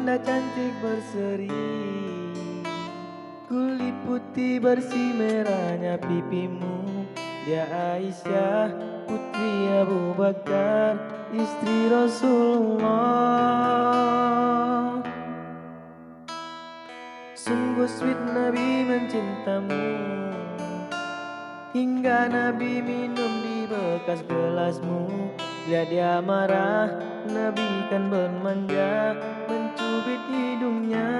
indah cantik berseri, kulit putih bersih merahnya pipimu. Ya Aisyah putri Abu Bakar, istri Rasulullah. Sungguh sweet Nabi mencintamu, hingga Nabi minum di bekas gelasmu. Bila dia marah, Nabi kan bermanja, mencubit hidungnya.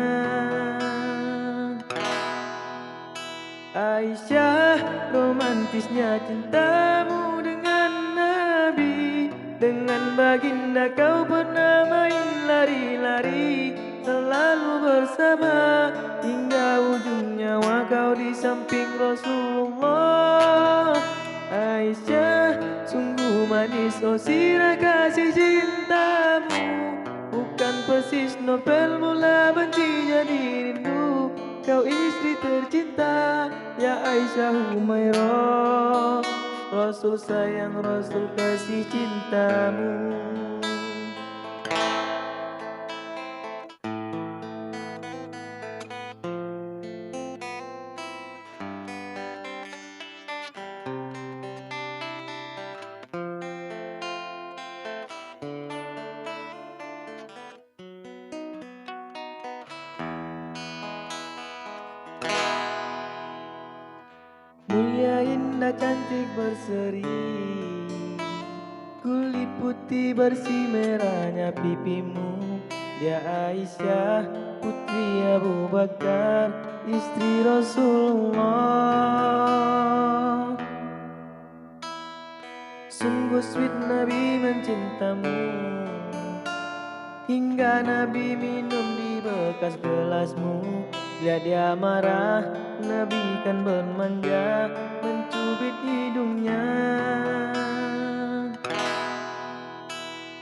Aisyah, romantisnya cintamu dengan Nabi. Dengan baginda kau pernah main lari-lari, selalu bersama, hingga ujung nyawa kau di samping Rasulullah. Aisyah, sungguh manis oh sirah kasih cintamu, bukan persis novel mula benci jadi rindu. Kau istri tercinta, ya Aisyah Humairah. Rasul sayang, Rasul kasih cintamu. Mulia indah cantik berseri, kulit putih bersih merahnya pipimu. Ya Aisyah putri Abu Bakar, istri Rasulullah. Sungguh sweet Nabi mencintamu, hingga Nabi minum di bekas gelasmu. Bila dia marah, Nabi kan bermanja, mencubit hidungnya.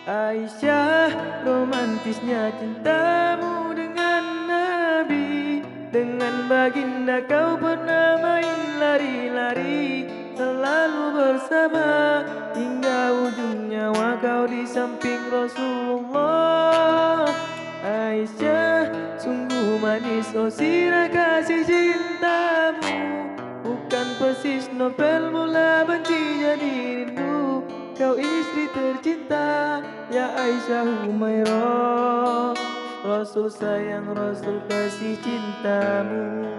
Aisyah, romantisnya cintamu dengan Nabi. Dengan baginda kau pernah main lari-lari, selalu bersama, hingga ujung nyawa kau di samping Rasulullah. Aisyah, sungguh manis oh sirah kasih cintamu, bukan persis novel mula benci jadi rindu. Kau istri tercinta, ya Aisyah Humairah. Rasul sayang, Rasul kasih cintamu.